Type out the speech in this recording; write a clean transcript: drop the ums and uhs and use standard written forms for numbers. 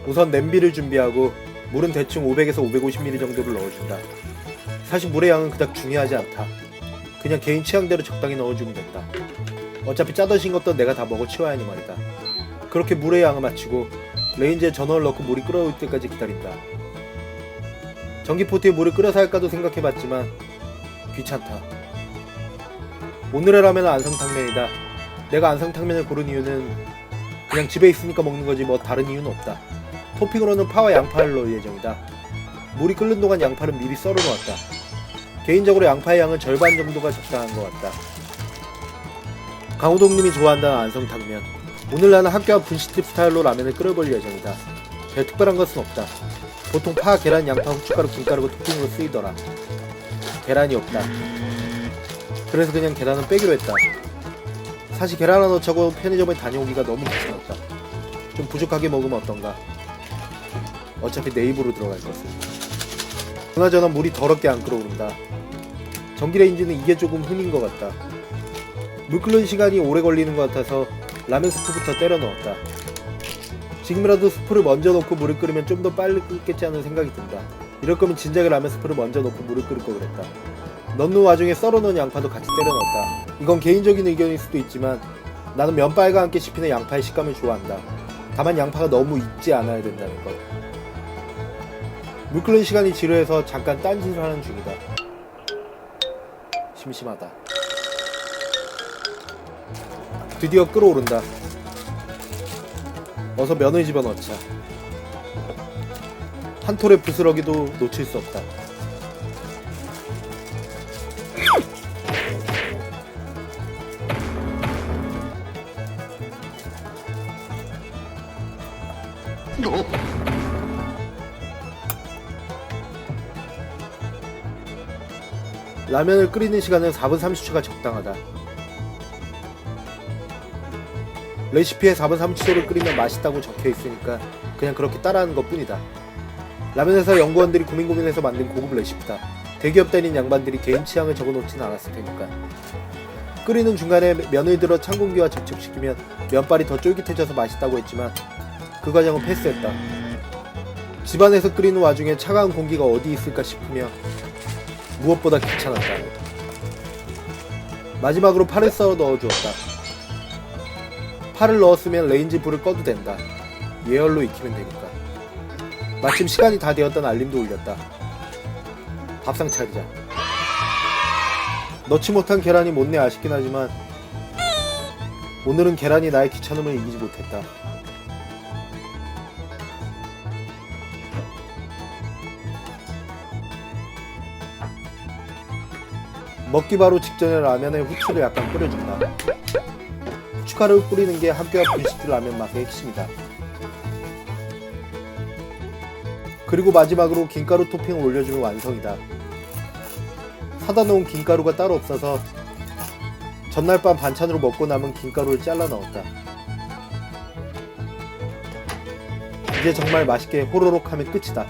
우선 냄비를 준비하고 물은 대충 500에서 550ml 정도를 넣어준다. 사실 물의 양은 그닥 중요하지 않다. 그냥 개인 취향대로 적당히 넣어주면 된다. 어차피 짜던 싱겁던 내가 다 먹어 치워야 하니 말이다. 그렇게 물의 양을 맞추고 레인지에 전원을 넣고 물이 끓어올 때까지 기다린다. 전기포트에 물을 끓여서 할까도 생각해봤지만 귀찮다. 오늘의 라면은 안성탕면이다. 내가 안성탕면을 고른 이유는 그냥 집에 있으니까 먹는 거지 뭐 다른 이유는 없다. 토핑으로는 파와 양파를 넣을 예정이다. 물이 끓는 동안 양파를 미리 썰어 놓았다. 개인적으로 양파의 양은 절반 정도가 적당한 것 같다. 강호동님이 좋아한다는 안성탕면. 오늘 나는 학교 앞 분식집 스타일로 라면을 끓여볼 예정이다. 별 특별한 것은 없다. 보통 파, 계란, 양파, 후춧가루, 김가루가 토핑으로 쓰이더라. 계란이 없다. 그래서 그냥 계란은 빼기로 했다. 사실 계란 하나 넣자고 편의점에 다녀오기가 너무 귀찮았다. 좀 부족하게 먹으면 어떤가. 어차피 내 입으로 들어갈 것을. 그나저나 물이 더럽게 안 끓어오른다. 전기레인지는 이게 조금 흠인 것 같다. 물 끓는 시간이 오래 걸리는 것 같아서 라면 스프부터 때려 넣었다. 지금이라도 스프를 먼저 넣고 물을 끓이면 좀 더 빨리 끓겠지 하는 생각이 든다. 이럴 거면 진작에 라면 스프를 먼저 넣고 물을 끓일 걸 그랬다. 넣는 와중에 썰어 놓은 양파도 같이 때려 넣었다. 이건 개인적인 의견일 수도 있지만 나는 면발과 함께 씹히는 양파의 식감을 좋아한다. 다만 양파가 너무 익지 않아야 된다는 것. 물 끓는 시간이 지루해서 잠깐 딴짓을 하는 중이다. 심심하다. 드디어 끓어오른다. 어서 면을 집어넣자. 한 톨의 부스러기도 놓칠 수 없다. 라면을 끓이는 시간은 4분 30초가 적당하다. 레시피에 4분 30초를 끓이면 맛있다고 적혀있으니까 그냥 그렇게 따라하는 것 뿐이다. 라면회사 연구원들이 고민해서 만든 고급 레시피다. 대기업 다닌 양반들이 개인 취향을 적어놓진 않았을 테니까. 끓이는 중간에 면을 들어 찬 공기와 접촉시키면 면발이 더 쫄깃해져서 맛있다고 했지만 그 과정은 패스했다. 집안에서 끓이는 와중에 차가운 공기가 어디 있을까 싶으며 무엇보다 귀찮았다. 마지막으로 파를 썰어 넣어주었다. 파를 넣었으면 레인지 불을 꺼도 된다. 예열로 익히면 되니까. 마침 시간이 다 되었다는 알림도 울렸다. 밥상 차리자. 넣지 못한 계란이 못내 아쉽긴 하지만 오늘은 계란이 나의 귀찮음을 이기지 못했다. 먹기 바로 직전에 라면에 후추를 약간 뿌려준다. 후춧가루를 뿌리는 게 학교 앞 분식집 라면 맛의 핵심이다. 그리고 마지막으로 김가루 토핑을 올려주면 완성이다. 사다 놓은 김가루가 따로 없어서 전날 밤 반찬으로 먹고 남은 김가루를 잘라 넣었다. 이제 정말 맛있게 호로록 하면 끝이다.